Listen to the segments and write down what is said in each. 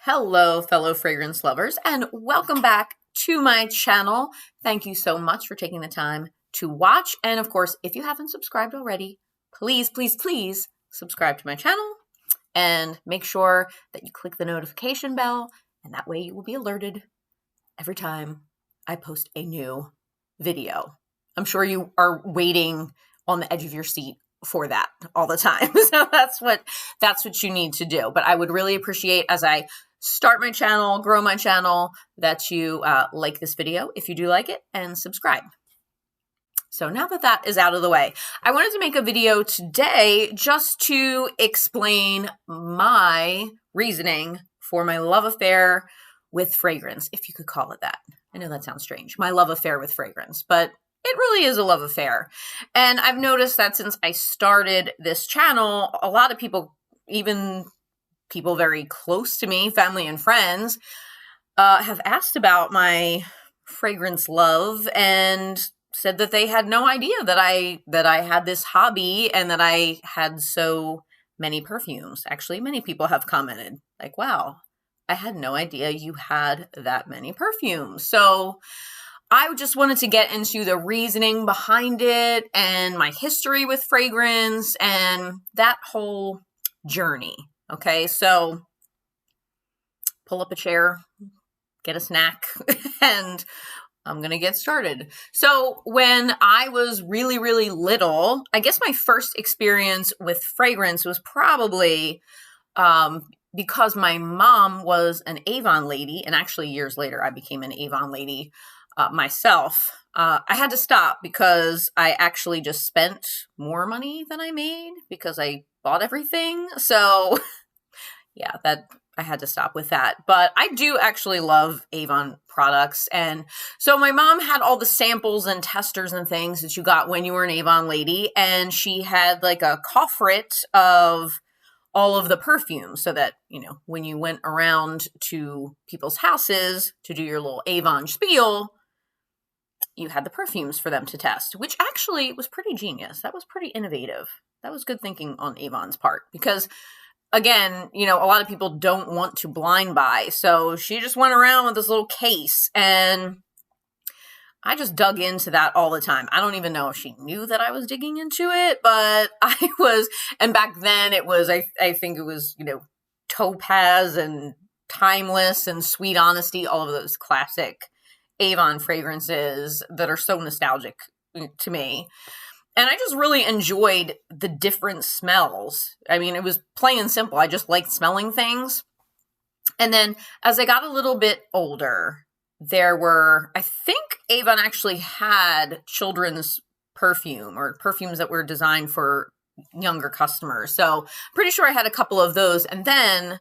Hello, fellow fragrance lovers, and welcome back to my channel. Thank you so much for taking the time to watch. And of course, if you haven't subscribed already, please, please, please subscribe to my channel and make sure that you click the notification bell, and that way you will be alerted every time I post a new video. I'm sure you are waiting on the edge of your seat for that all the time. So that's what you need to do. But I would really appreciate, as I start my channel, grow my channel, that you like this video if you do like it, and subscribe. So now that that is out of the way, I wanted to make a video today just to explain my reasoning for my love affair with fragrance, if you could call it that. I know that sounds strange, my love affair with fragrance, but it really is a love affair. And I've noticed that since I started this channel, a lot of people, even people very close to me, family and friends, have asked about my fragrance love and said that they had no idea that I had this hobby and that I had so many perfumes. Actually, many people have commented like, wow, I had no idea you had that many perfumes. So I just wanted to get into the reasoning behind it and my history with fragrance and that whole journey. Okay, so pull up a chair, get a snack, and I'm going to get started. So when I was really, really little, I guess my first experience with fragrance was probably because my mom was an AVON lady, and actually years later I became an AVON lady myself. I had to stop because I actually just spent more money than I made because I bought everything. So yeah, that I had to stop with that. But I do actually love AVON products. And so my mom had all the samples and testers and things that you got when you were an AVON lady. And she had like a coffret of all of the perfumes so that, you know, when you went around to people's houses to do your little AVON spiel, you had the perfumes for them to test, which actually was pretty genius. That was pretty innovative. That was good thinking on AVON's part because, again, you know, a lot of people don't want to blind buy. So she just went around with this little case, and I just dug into that all the time. I don't even know if she knew that I was digging into it, but I was. And back then it was, I think it was, you know, Topaz and Timeless and Sweet Honesty, all of those classic AVON fragrances that are so nostalgic to me. And I just really enjoyed the different smells. I mean, it was plain and simple. I just liked smelling things. And then as I got a little bit older, there were, I think AVON actually had children's perfume or perfumes that were designed for younger customers. So pretty sure I had a couple of those. And then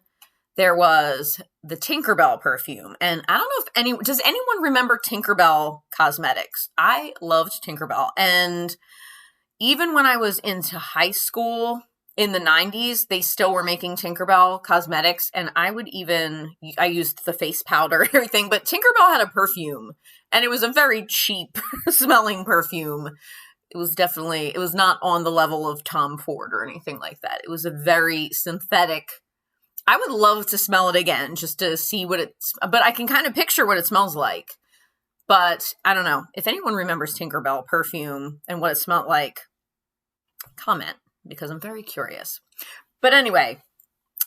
there was the Tinkerbell perfume. And I don't know if does anyone remember Tinkerbell cosmetics? I loved Tinkerbell. And even when I was into high school in the 90s, they still were making Tinkerbell cosmetics. And I used the face powder and everything, but Tinkerbell had a perfume and it was a very cheap smelling perfume. It was not on the level of Tom Ford or anything like that. It was a very synthetic. I would love to smell it again just to see but I can kind of picture what it smells like. But I don't know. If anyone remembers Tinkerbell perfume and what it smelled like, comment, because I'm very curious. But anyway,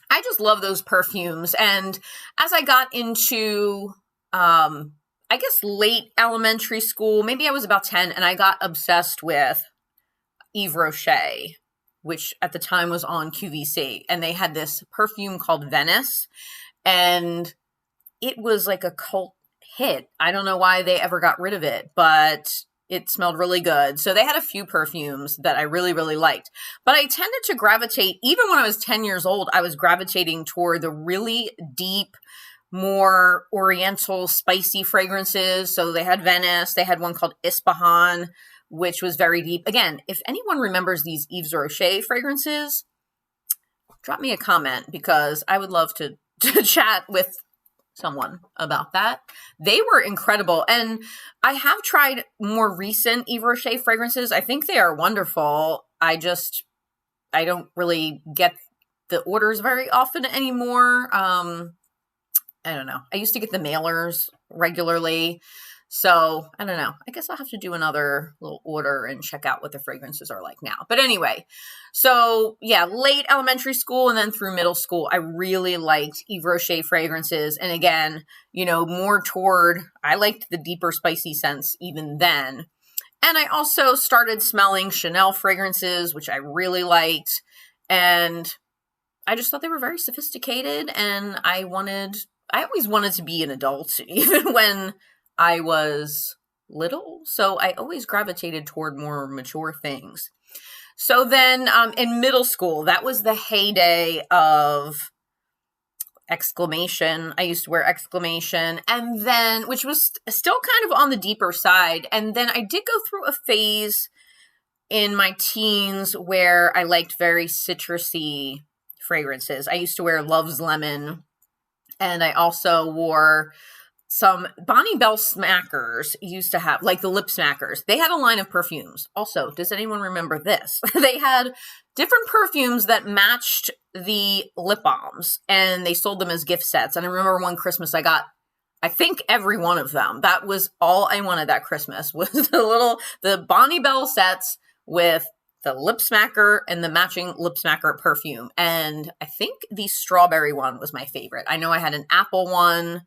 I just love those perfumes. And as I got into, I guess, late elementary school, maybe I was about 10, and I got obsessed with Yves Rocher, which at the time was on QVC. And they had this perfume called Venice. And it was like a cult hit. I don't know why they ever got rid of it, but it smelled really good. So they had a few perfumes that I really, really liked. But I tended to gravitate, even when I was 10 years old, I was gravitating toward the really deep, more oriental, spicy fragrances. So they had Venice. They had one called Ispahan, which was very deep. Again, if anyone remembers these Yves Rocher fragrances, drop me a comment because I would love to chat with someone about that. They were incredible. And I have tried more recent Yves Rocher fragrances. I think they are wonderful. I don't really get the orders very often anymore. I don't know. I used to get the mailers regularly. So I don't know. I guess I'll have to do another little order and check out what the fragrances are like now. But anyway, so yeah, late elementary school and then through middle school, I really liked Yves Rocher fragrances. And again, more toward, I liked the deeper spicy scents even then. And I also started smelling Chanel fragrances, which I really liked. And I just thought they were very sophisticated. And I always wanted to be an adult, even when I was little. So I always gravitated toward more mature things. So then in middle school, that was the heyday of exclamation. I used to wear exclamation, and then, which was still kind of on the deeper side. And then I did go through a phase in my teens where I liked very citrusy fragrances. I used to wear Love's Lemon, and I also wore some Bonnie Bell Smackers. Used to have, like, the lip smackers. They had a line of perfumes. Also, does anyone remember this? They had different perfumes that matched the lip balms, and they sold them as gift sets. And I remember one Christmas I got, I think, every one of them. That was all I wanted that Christmas, was the Bonnie Bell sets with the lip smacker and the matching lip smacker perfume. And I think the strawberry one was my favorite. I know I had an apple one.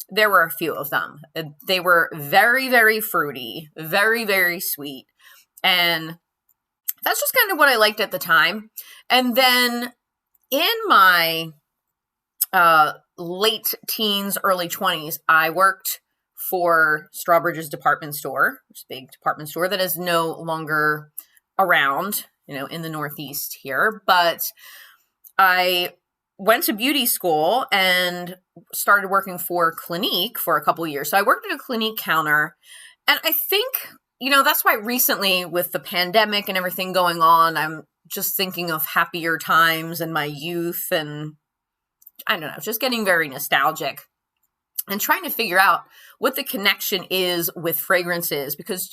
There were a few of them. They were very, very fruity, very, very sweet. And that's just kind of what I liked at the time. And then in my late teens, early 20s, I worked for Strawbridge's department store, which is a big department store that is no longer around, in the Northeast here. But I went to beauty school and started working for Clinique for a couple of years. So I worked at a Clinique counter. And I think, that's why recently with the pandemic and everything going on, I'm just thinking of happier times and my youth, and I don't know, just getting very nostalgic and trying to figure out what the connection is with fragrances, because,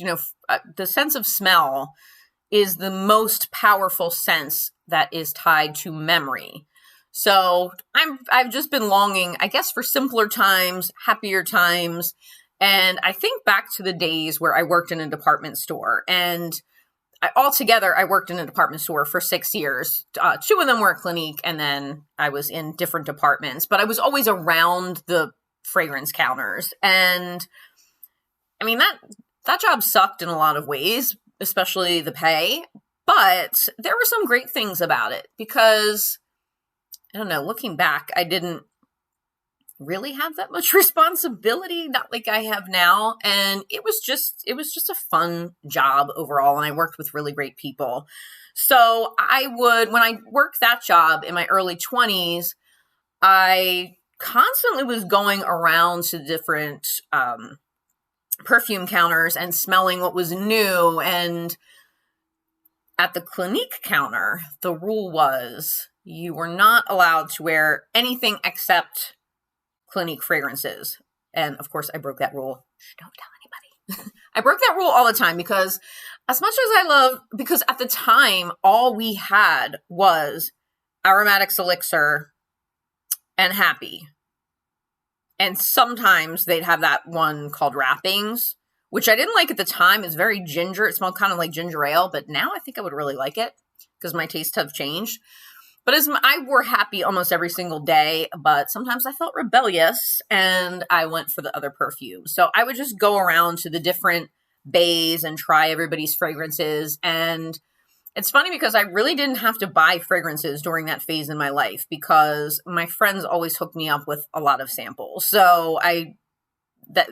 the sense of smell is the most powerful sense that is tied to memory. So I've just been longing, I guess, for simpler times, happier times. And I think back to the days where I worked in a department store, and altogether, I worked in a department store for 6 years. 2 of them were at Clinique, and then I was in different departments, but I was always around the fragrance counters. And I mean, that job sucked in a lot of ways, especially the pay, but there were some great things about it because, I don't know, looking back, I didn't really have that much responsibility, not like I have now. And it was just a fun job overall. And I worked with really great people. So when I worked that job in my early 20s, I constantly was going around to different perfume counters and smelling what was new. And at the Clinique counter, the rule was you were not allowed to wear anything except Clinique fragrances. And of course, I broke that rule. Don't tell anybody. I broke that rule all the time because because at the time, all we had was Aromatics Elixir and Happy. And sometimes they'd have that one called Wrappings, which I didn't like at the time. It's very ginger. It smelled kind of like ginger ale, but now I think I would really like it because my tastes have changed. But I wore Happy almost every single day, but sometimes I felt rebellious and I went for the other perfumes. So I would just go around to the different bays and try everybody's fragrances. And it's funny because I really didn't have to buy fragrances during that phase in my life because my friends always hooked me up with a lot of samples. So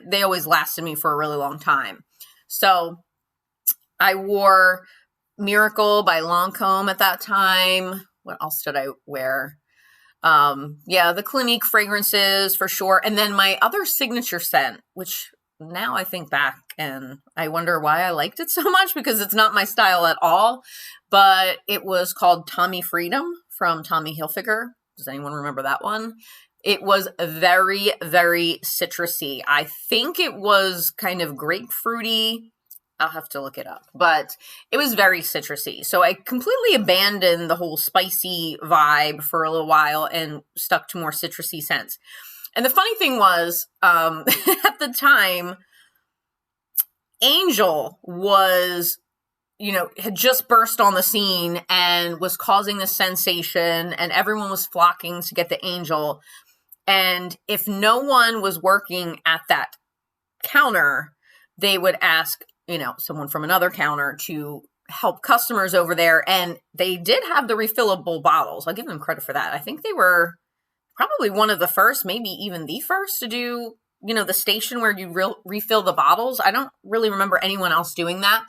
they always lasted me for a really long time. So I wore Miracle by Lancôme at that time. What else did I wear? The Clinique fragrances for sure. And then my other signature scent, which now I think back and I wonder why I liked it so much because it's not my style at all. But it was called Tommy Freedom from Tommy Hilfiger. Does anyone remember that one? It was very, very citrusy. I think it was kind of grapefruity. I'll have to look it up, but it was very citrusy. So I completely abandoned the whole spicy vibe for a little while and stuck to more citrusy scents. And the funny thing was, at the time, Angel was, had just burst on the scene and was causing this sensation, and everyone was flocking to get the Angel. And if no one was working at that counter, they would ask, someone from another counter to help customers over there. And they did have the refillable bottles. I'll give them credit for that. I think they were probably one of the first, maybe even the first to do, the station where you refill the bottles. I don't really remember anyone else doing that.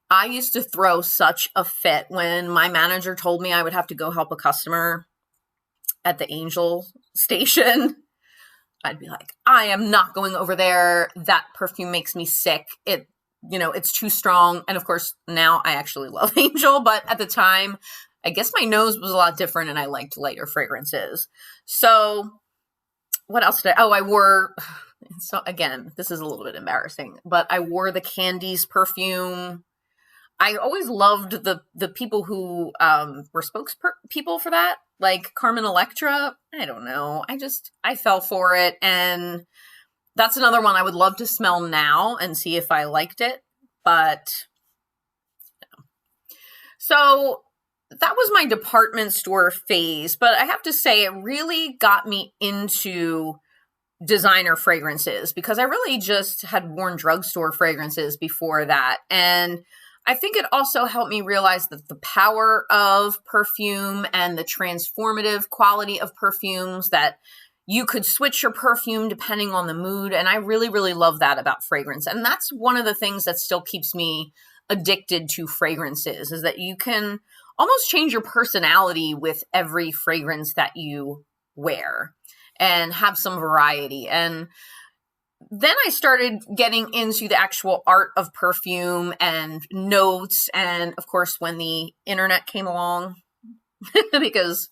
I used to throw such a fit when my manager told me I would have to go help a customer at the Angel station. I'd be like, I am not going over there. That perfume makes me sick. It's too strong. And of course, now I actually love Angel, but at the time, I guess my nose was a lot different and I liked lighter fragrances. So what else did I wore, so again, this is a little bit embarrassing, but I wore the Candies perfume. I always loved the people who were spokespeople for that, like Carmen Electra. I don't know. I fell for it. And that's another one I would love to smell now and see if I liked it. But, So that was my department store phase. But I have to say, it really got me into designer fragrances because I really just had worn drugstore fragrances before that. And I think it also helped me realize that the power of perfume and the transformative quality of perfumes, that you could switch your perfume depending on the mood. And I really, really love that about fragrance. And that's one of the things that still keeps me addicted to fragrances, is that you can almost change your personality with every fragrance that you wear and have some variety. And then I started getting into the actual art of perfume and notes. And of course, when the internet came along, because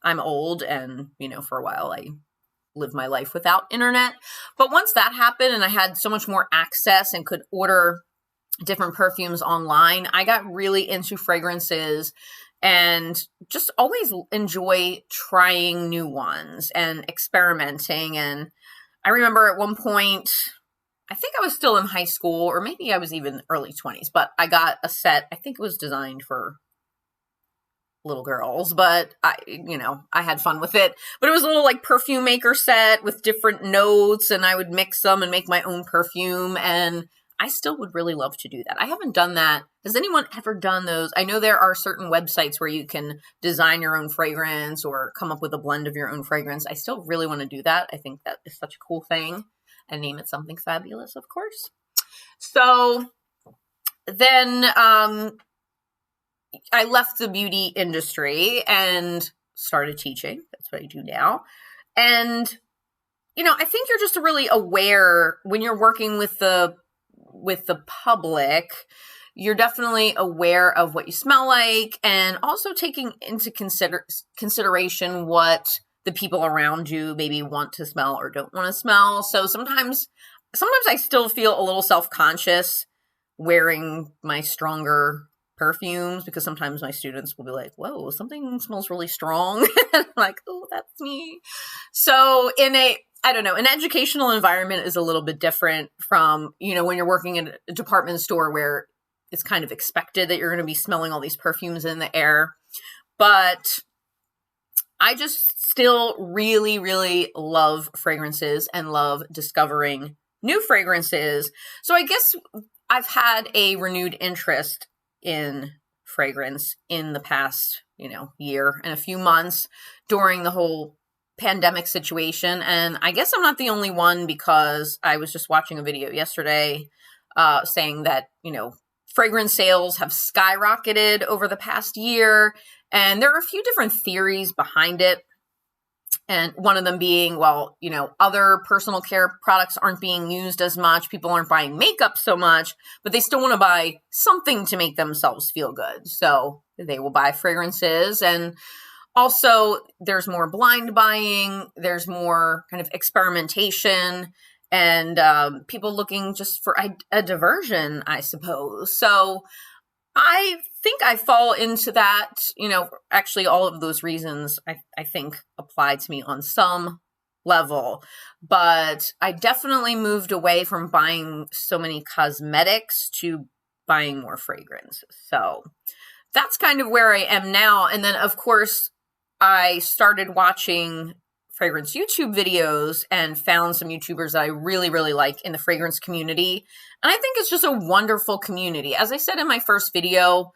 I'm old and, for a while I lived my life without internet. But once that happened and I had so much more access and could order different perfumes online, I got really into fragrances and just always enjoy trying new ones and experimenting. And I remember at one point, I think I was still in high school, or maybe I was even early 20s, but I got a set. I think it was designed for little girls, but I had fun with it. But it was a little like Perfume Maker Set with different notes, and I would mix them and make my own perfume. And I still would really love to do that. I haven't done that. Has anyone ever done those? I know there are certain websites where you can design your own fragrance or come up with a blend of your own fragrance. I still really want to do that. I think that is such a cool thing. And name it something fabulous, of course. So then I left the beauty industry and started teaching. That's what I do now. And, I think you're just really aware when you're working with the public. You're definitely aware of what you smell like, and also taking into consideration what the people around you maybe want to smell or don't want to smell. So sometimes I still feel a little self-conscious wearing my stronger perfumes, because sometimes my students will be like, whoa, something smells really strong. I'm like, oh, that's me. So an educational environment is a little bit different from, when you're working in a department store where it's kind of expected that you're going to be smelling all these perfumes in the air. But I just still really, really love fragrances and love discovering new fragrances. So I guess I've had a renewed interest in fragrance in the past, year and a few months during the whole pandemic situation. And I guess I'm not the only one, because I was just watching a video yesterday saying that, fragrance sales have skyrocketed over the past year. And there are a few different theories behind it. And one of them being, other personal care products aren't being used as much. People aren't buying makeup so much, but they still want to buy something to make themselves feel good. So they will buy fragrances. And also, there's more blind buying. There's more kind of experimentation, and people looking just for a diversion, I suppose. So I think I fall into that, actually all of those reasons I think apply to me on some level, but I definitely moved away from buying so many cosmetics to buying more fragrance. So that's kind of where I am now. And then, of course, I started watching fragrance YouTube videos and found some YouTubers that I really, really like in the fragrance community. And I think it's just a wonderful community. As I said in my first video,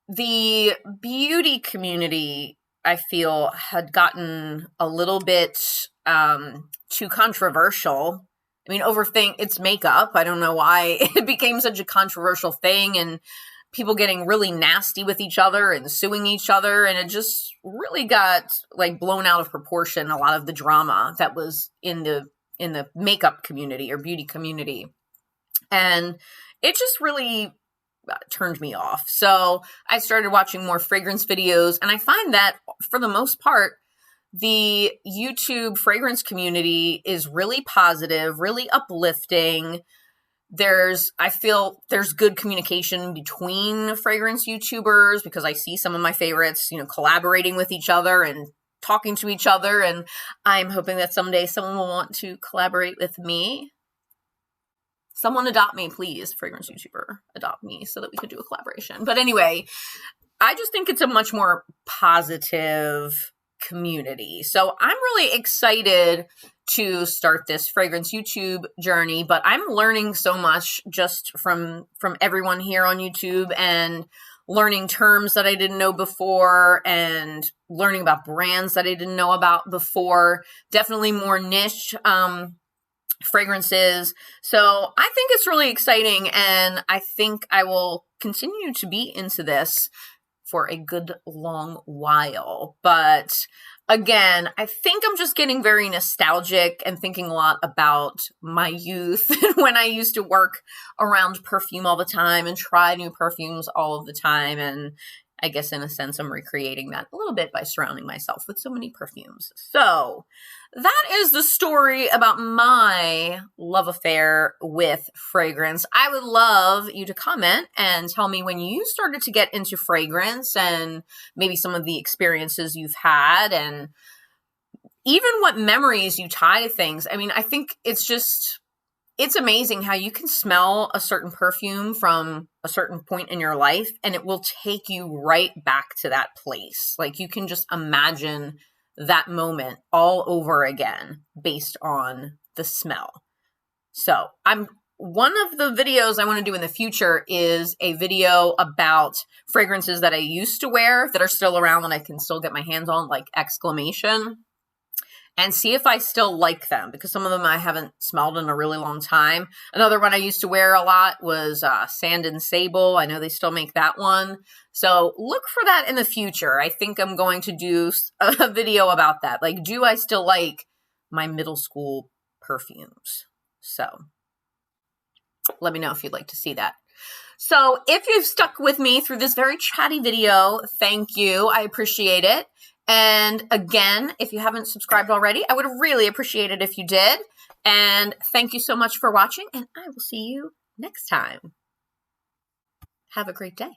the beauty community, I feel, had gotten a little bit too controversial. I mean, it's makeup. I don't know why it became such a controversial thing, and people getting really nasty with each other and suing each other. And it just really got like blown out of proportion, a lot of the drama that was in the makeup community or beauty community. And it just really turned me off. So I started watching more fragrance videos, and I find that for the most part, the YouTube fragrance community is really positive, really uplifting. I feel there's good communication between fragrance YouTubers, because I see some of my favorites, collaborating with each other and talking to each other. And I'm hoping that someday someone will want to collaborate with me. Someone adopt me, please. Fragrance YouTuber, adopt me so that we could do a collaboration. But anyway, I just think it's a much more positive community. So I'm really excited to start this fragrance YouTube journey, but I'm learning so much just from everyone here on YouTube, and learning terms that I didn't know before, and learning about brands that I didn't know about before. Definitely more niche fragrances. So I think it's really exciting, and I think I will continue to be into this for a good long while. But again, I think I'm just getting very nostalgic and thinking a lot about my youth and when I used to work around perfume all the time and try new perfumes all of the time. And I guess in a sense, I'm recreating that a little bit by surrounding myself with so many perfumes. So that is the story about my love affair with fragrance. I would love you to comment and tell me when you started to get into fragrance, and maybe some of the experiences you've had, and even what memories you tie to things. I mean, I think it's amazing how you can smell a certain perfume from a certain point in your life, and it will take you right back to that place. Like, you can just imagine that moment all over again based on the smell. So one of the videos I want to do in the future is a video about fragrances that I used to wear that are still around that I can still get my hands on, like Exclamation, and see if I still like them, because some of them I haven't smelled in a really long time. Another one I used to wear a lot was Sand and Sable. I know they still make that one. So look for that in the future. I think I'm going to do a video about that. Like, do I still like my middle school perfumes? So let me know if you'd like to see that. So if you've stuck with me through this very chatty video, thank you. I appreciate it. And again, if you haven't subscribed already, I would really appreciate it if you did. And thank you so much for watching, and I will see you next time. Have a great day.